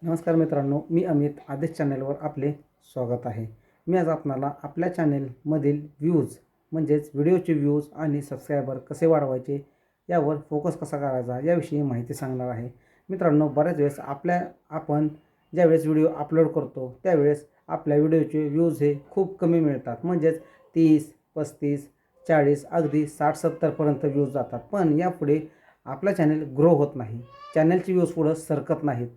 नमस्कार मित्रांनो, मी अमित आदेश चॅनलवर आपले स्वागत आहे। मी आज आपणाला आपल्या चॅनलमधील व्ह्यूज म्हणजेच व्हिडिओचे व्ह्यूज आणि सबस्क्रायबर कसे वाढवायचे यावर फोकस कसा करायचा याविषयी माहिती सांगणार आहे। मित्रांनो, बऱ्याच वेळेस आपण ज्यावेळेस व्हिडिओ अपलोड करतो त्यावेळेस आपल्या व्हिडिओचे व्ह्यूज हे खूप कमी मिळतात, म्हणजेच 30, 35, 40 अगदी 60-70 पर्यंत व्ह्यूज जातात। पण यापुढे आपला चॅनल ग्रो होत नाही, चॅनलचे व्ह्यूज पुढे सरकत नाहीत।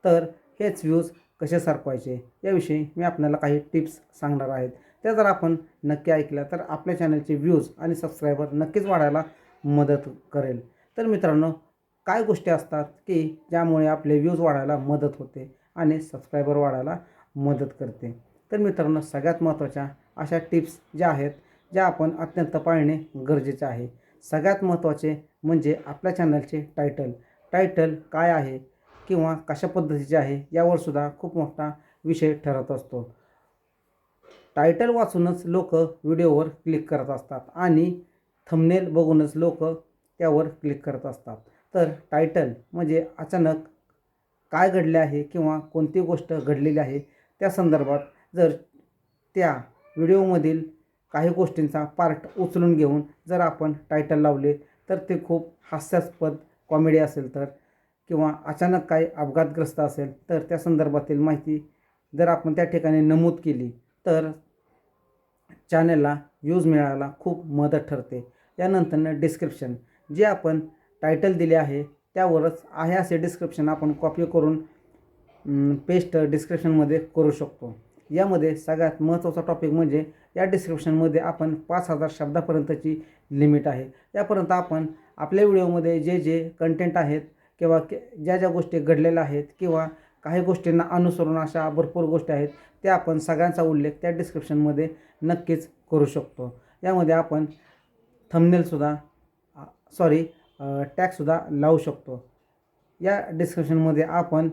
तर हेच व्ह्यूज कसे सरकवायचे याविषयी मी आपल्याला काही टिप्स सांगणार आहेत। त्या जर आपण नक्की ऐकल्या तर आपल्या चॅनलचे व्ह्यूज आणि सबस्क्रायबर नक्कीच वाढायला मदत करेल। तर मित्रांनो, काय गोष्टी असतात की ज्यामुळे आपले व्ह्यूज वाढायला मदत होते आणि सबस्क्रायबर वाढायला मदत करते। तर मित्रांनो, सगळ्यात महत्त्वाच्या अशा टिप्स ज्या आहेत ज्या आपण अत्यंत पाळणे गरजेचे आहे। सगळ्यात महत्त्वाचे म्हणजे आपल्या चॅनलचे टायटल काय आहे किंवा कशा पद्धतीचे आहे यावर सुद्धा खूप मोठा विषय ठरत असतो। टायटल वाचूनच लोक व्हिडिओवर क्लिक करत असतात आणि थंबनेल बघूनच लोक त्यावर क्लिक करत असतात। तर टायटल म्हणजे अचानक काय घडले आहे किंवा कोणती गोष्ट घडलेली आहे त्या संदर्भात जर त्या व्हिडिओमधील काही गोष्टींचा पार्ट उचलून घेऊन जर आपण टायटल लावले तर ते खूप हास्यास्पद कॉमेडी असेल तर किंवा अचानक काही अपघातग्रस्त असेल तर त्या संदर्भातील माहिती जर आपण त्या ठिकाणी नमूद केली तर चॅनलला व्ह्यूज मिळायला खूप मदत ठरते। यानंतरनं डिस्क्रिप्शन, जे आपण टायटल दिले आहे त्यावरच आहे असे डिस्क्रिप्शन आपण कॉपी करून पेस्ट डिस्क्रिप्शनमध्ये करू शकतो। यामध्ये सगळ्यात महत्त्वाचा टॉपिक म्हणजे या डिस्क्रिप्शनमध्ये आपण 5000 शब्दापर्यंतची लिमिट आहे। यापर्यंत आपण आपल्या व्हिडिओमध्ये जे जे कंटेंट आहेत किंवा ज्या ज्या गोष्टी घडलेल्या आहेत किंवा काही गोष्टींना अनुसरून अशा भरपूर गोष्टी आहेत त्या आपण सगळ्यांचा उल्लेख त्या डिस्क्रिप्शनमध्ये नक्कीच करू शकतो। यामध्ये आपण थंबनेलसुद्धा टॅगसुद्धा लावू शकतो। या डिस्क्रिप्शनमध्ये आपण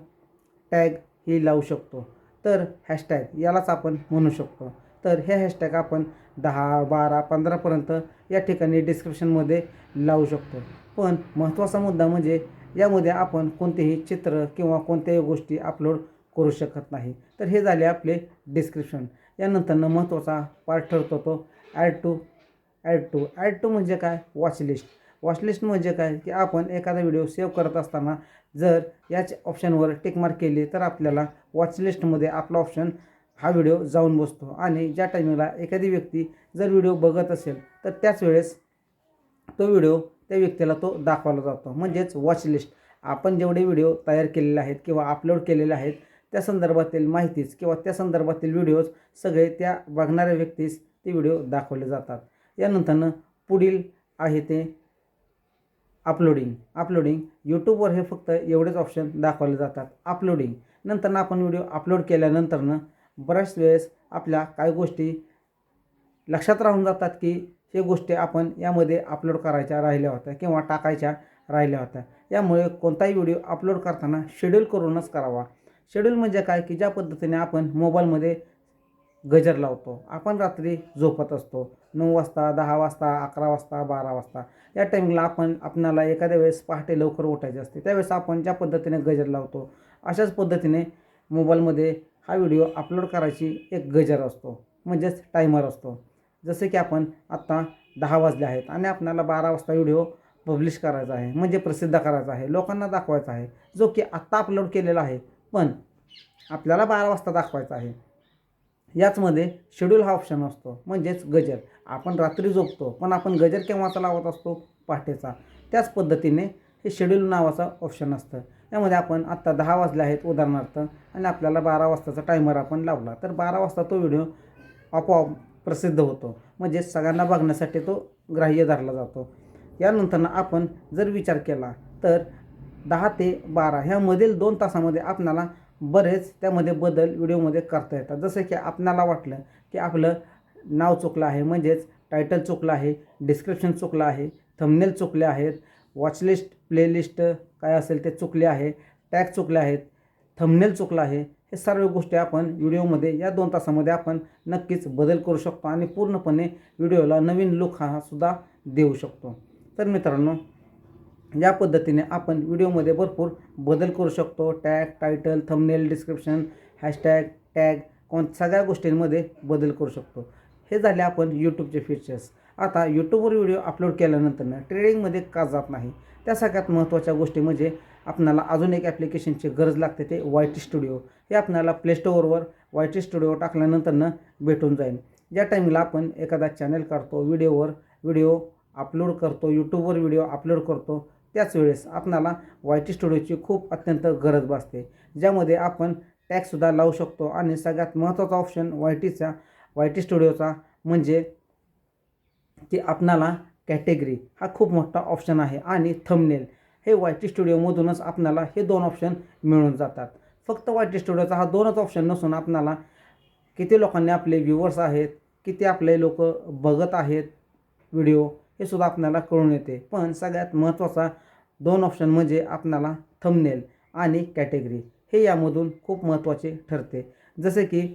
टॅग ही लावू शकतो। तर हॅशटॅग यालाच आपण म्हणू शकतो। तर हे हॅशटॅग आपण 10, 12, 15पर्यंत या ठिकाणी डिस्क्रिप्शनमध्ये लावू शकतो। पण महत्त्वाचा मुद्दा म्हणजे यामध्ये आपण कोणतेही चित्र किंवा कोणत्याही गोष्टी अपलोड करू शकत नाही। तर हे झाले आपले डिस्क्रिप्शन। यानंतरनं महत्त्वाचा पार्ट ठरतो तो ॲड टू म्हणजे काय? वॉचलिस्ट म्हणजे काय की आपण एखादा व्हिडिओ सेव्ह करत असताना जर याच ऑप्शनवर टिक मार्क केली तर आपल्याला वॉचलिस्टमध्ये आपला ऑप्शन हा व्हिडिओ जाऊन बसतो आणि ज्या टायमिंगला एखादी व्यक्ती जर व्हिडिओ बघत असेल तर त्याच वेळेस तो व्हिडिओ त्या व्यक्तीला तो दाखवला जातो। म्हणजेच वॉचलिस्ट, आपण जेवढे व्हिडिओ तयार केलेले आहेत किंवा अपलोड केलेले आहेत त्या संदर्भातील माहितीच किंवा त्या संदर्भातील व्हिडिओज सगळे त्या बघणाऱ्या व्यक्तीस ते व्हिडिओ दाखवले जातात। यानंतरनं पुढील आहे ते अपलोडिंग। यूट्यूबवर हे फक्त एवढेच ऑप्शन दाखवले जातात। अपलोडिंग नंतरनं आपण व्हिडिओ अपलोड केल्यानंतरनं बऱ्याच वेळेस आपल्या काही गोष्टी लक्षात राहून जातात की हे गोष्टी आपण यामध्ये अपलोड करायच्या राहिल्या होत्या किंवा टाकायच्या राहिल्या होत्या। यामुळे कोणताही व्हिडिओ अपलोड करताना शेड्यूल करूनच करावा। शेड्यूल म्हणजे काय की ज्या पद्धतीने आपण मोबाईलमध्ये गजर लावतो, आपण रात्री झोपत असतो 9 वाजता, 10 वाजता, 11 वाजता, 12 वाजता या टायमिंगला आपणाला एखाद्या वेळेस पहाटे लवकर उठायचे असते, त्यावेळेस आपण ज्या पद्धतीने गजर लावतो अशाच पद्धतीने मोबाईलमध्ये हा व्हिडिओ अपलोड करायची एक गजर असतो, म्हणजेच टायमर असतो। जसे की आपण आत्ता 10 वाजले आहेत आणि आपल्याला 12 वाजता व्हिडिओ पब्लिश करायचा आहे, म्हणजे प्रसिद्ध करायचा आहे, लोकांना दाखवायचा आहे, जो की आत्ता अपलोड केलेला आहे पण आपल्याला 12 वाजता दाखवायचा आहे। याचमध्ये शेड्यूल हा ऑप्शन असतो, म्हणजेच गजर। आपण रात्री झोपतो पण आपण गजर केव्हाचा लावत असतो? पहाटेचा। त्याच पद्धतीने हे शेड्यूल नावाचा ऑप्शन असतं। यामध्ये आपण आत्ता 10 वाजले आहेत उदाहरणार्थ आणि आपल्याला 12 वाजताचा टायमर आपण लावला तर 12 वाजता तो व्हिडिओ आपोआप प्रसिद्ध होतो, म्हणजे सगळ्यांना बघण्यासाठी तो ग्राह्य धरला जातो। यानंतरनं आपण जर विचार केला तर 10 ते 12 ह्यामधील 2 तासामध्ये आपल्याला बरेच त्यामध्ये बदल व्हिडिओमध्ये करता येतात। जसं की आपल्याला वाटलं की आपलं नाव चुकलं आहे, म्हणजेच टायटल चुकलं आहे, डिस्क्रिप्शन चुकलं आहे, थंबनेल चुकले आहेत, वॉचलिस्ट प्लेलिस्ट काय असेल ते चुकले आहे, टॅग चुकले आहेत, थंबनेल चुकलं आहे, हे सर्व गोष्टी आपण व्हिडिओमध्ये या 2 तासामध्ये आपण नक्कीच बदल करू शकतो आणि पूर्णपणे व्हिडिओला नवीन लुक हा सुद्धा देऊ शकतो। तर मित्रांनो, या पद्धतीने आपण व्हिडिओमध्ये भरपूर बदल करू शकतो. Tag, title, thumbnail, description, hashtag, tag सगळ्या गोष्टींमध्ये बदल करू शकतो. हे झाले आपण यूट्यूबचे फीचर्स. आता यूट्यूबवर व्हिडिओ अपलोड केल्यानंतर ट्रेडिंगमध्ये का जात नाही, त्या सगळ्यात महत्त्वाच्या गोष्टी म्हणजे आपल्याला अजून एक ॲप्लिकेशनची गरज लागते, ते YT स्टुडिओ. हे आपल्याला प्ले स्टोअरवर YT स्टुडिओ टाकल्यानंतर भेटून जाईल. ज्या टाईमला आपण एखादा चॅनल काढतो, व्हिडिओ अपलोड करतो, यूट्यूबवर व्हिडिओ अपलोड करतो, त्याच वेळेस आपल्याला YT स्टुडिओची खूप अत्यंत गरज भासते, ज्यामध्ये आपण टॅगसुद्धा लावू शकतो. आणि सगळ्यात महत्त्वाचा ऑप्शन YT स्टुडिओचा म्हणजे की आपणाला कॅटेगरी हा खूप मोठा ऑप्शन आहे. आणि थंबनेल हे YT स्टुडिओमधूनच आपल्याला हे 2 ऑप्शन मिळून जातात. फक्त YT स्टुडिओचा हा 2च ऑप्शन नसून आपल्याला किती लोकांनी आपले व्ह्यूवर्स आहेत, किती आपले लोक बघत आहेत व्हिडिओ, हे सुद्धा आपल्याला कळून येते. पण सगळ्यात महत्त्वाचा 2 ऑप्शन म्हणजे आपल्याला थंबनेल आणि कॅटेगरी, हे यामधून खूप महत्त्वाचे ठरते. जसे की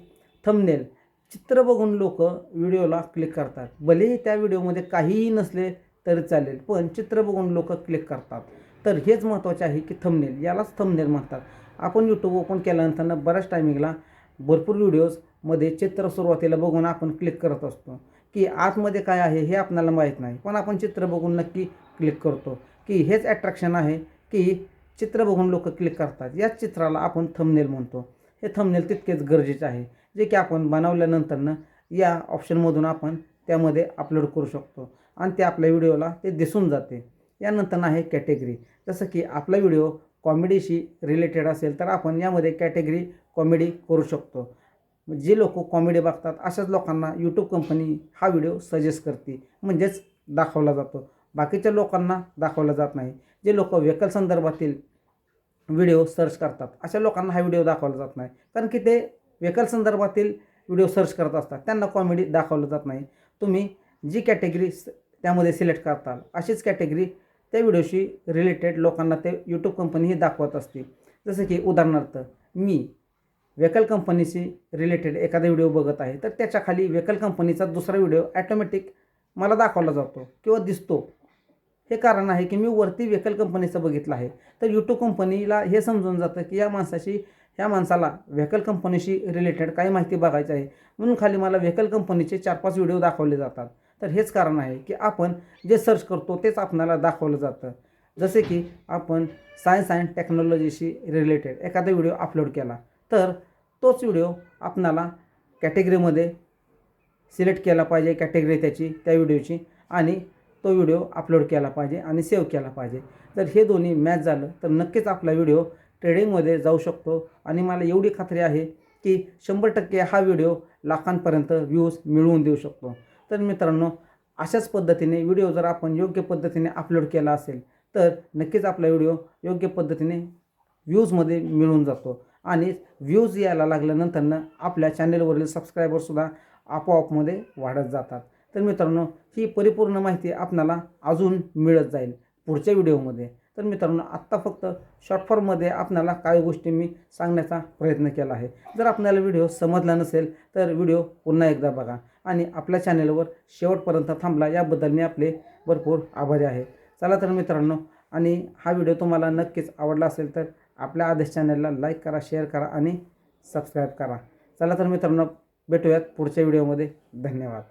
थंबनेल, चित्र बघून लोक व्हिडिओला क्लिक करतात. भलेही त्या व्हिडिओमध्ये काहीही नसले तरी चालेल, पण चित्र बघून लोक क्लिक करतात. तर हेच महत्त्वाचे आहे की थंबनेल, यालाच थंबनेल म्हणतात. आपण यूट्यूब ओपन केल्यानंतर बऱ्याच टायमिंगला भरपूर व्हिडिओजमध्ये चित्र सुरुवातीला बघून आपण क्लिक करत असतो, की आतमध्ये काय आहे हे आपल्याला माहीत नाही, पण आपण चित्र बघून नक्की क्लिक करतो, की हेच अट्रॅक्शन आहे की चित्र बघून लोक क्लिक करतात. याच चित्राला आपण थंबनेल म्हणतो. हे थंबनेल तितकेच गरजेचे आहे, जे की आपण बनवल्यानंतर या ऑप्शनमधून आपण त्यामध्ये अपलोड करू शकतो आणि ते आपल्या व्हिडिओला ते दिसून जाते. यानंतर आहे कॅटेगरी. जसं की आपला व्हिडिओ कॉमेडीशी रिलेटेड असेल तर आपण यामध्ये कॅटेगरी कॉमेडी करू शकतो. जे लोक कॉमेडी बघतात अशाच लोकांना यूट्यूब कंपनी हा व्हिडिओ सजेस्ट करते, म्हणजेच दाखवला जातो. बाकीच्या लोकांना दाखवला जात नाही. जे लोक व्हेकल संदर्भातील व्हिडिओ सर्च करतात अशा लोकांना हा व्हिडिओ दाखवला जात नाही, कारण की ते व्हेकल संदर्भातील व्हिडिओ सर्च करत असतात, त्यांना कॉमेडी दाखवलं जात नाही. तुम्ही जी कॅटेगरी त्यामध्ये सिलेक्ट करताल अशीच कॅटेगरी त्या व्हिडिओशी रिलेटेड लोकांना ते यूट्यूब कंपनी ही दाखवत असते. जसं की उदाहरणार्थ मी व्हेकल कंपनीशी रिलेटेड एखादा व्हिडिओ बघत आहे, तर त्याच्या खाली व्हेकल कंपनीचा दुसरा व्हिडिओ ॲटोमॅटिक मला दाखवला जातो किंवा दिसतो. हे कारण आहे की मी वरती व्हेकल कंपनीचं बघितलं आहे. तर यूट्यूब कंपनीला हे समजून जातं की ह्या माणसाला व्हेकल कंपनीशी रिलेटेड काही माहिती बघायची आहे, म्हणून खाली मला व्हेकल कंपनीचे 4-5 व्हिडिओ दाखवले जातात. तर हेच कारण आहे की आपण जे सर्च करतो तेच आपल्याला दाखवलं जातं. जसे की आपण सायन्स अँड टेक्नॉलॉजीशी रिलेटेड एखादा व्हिडिओ अपलोड केला, तर तोच व्हिडिओ आपल्याला कॅटेगरीमध्ये सिलेक्ट केला पाहिजे, कॅटेगरी त्या व्हिडिओची, आणि तो व्हिडिओ अपलोड केला पाहिजे आणि सेव्ह केला पाहिजे. जर हे दोन्ही मॅच झालं तर नक्कीच आपला व्हिडिओ ट्रेडिंगमध्ये जाऊ शकतो. आणि मला एवढी खात्री आहे की 100% हा व्हिडिओ लाखांपर्यंत व्ह्यूज मिळवून देऊ शकतो. तर मित्रांनो, अशाच पद्धतीने व्हिडिओ जर आपण योग्य पद्धतीने अपलोड केला असेल तर नक्कीच आपला व्हिडिओ योग्य पद्धतीने व्ह्यूजमध्ये मिळून जातो. आणि व्ह्यूज यायला लागल्यानंतर आपल्या चॅनलवरील सबस्क्रायबरसुद्धा आपोआपमध्ये वाढत जातात. तर मित्रांनो, ही परिपूर्ण माहिती आपल्याला अजून मिळत जाईल पुढच्या व्हिडिओमध्ये. तर मित्रांनो, आत्ता फक्त शॉर्ट फॉर्ममध्ये आपल्याला काही गोष्टी मी सांगण्याचा प्रयत्न केला आहे. जर आपल्याला व्हिडिओ समजला नसेल तर व्हिडिओ पुन्हा एकदा बघा आणि आपल्या चॅनलवर शेवटपर्यंत थांबला याबद्दल मी आपले भरपूर आभारी आहे. चला तर मित्रांनो, आणि हा व्हिडिओ तुम्हाला नक्कीच आवडला असेल तर आपल्या आदेश चॅनलला लाईक करा, शेअर करा आणि सबस्क्राईब करा. चला तर मित्रांनो, भेटूयात पुढच्या व्हिडिओमध्ये. धन्यवाद.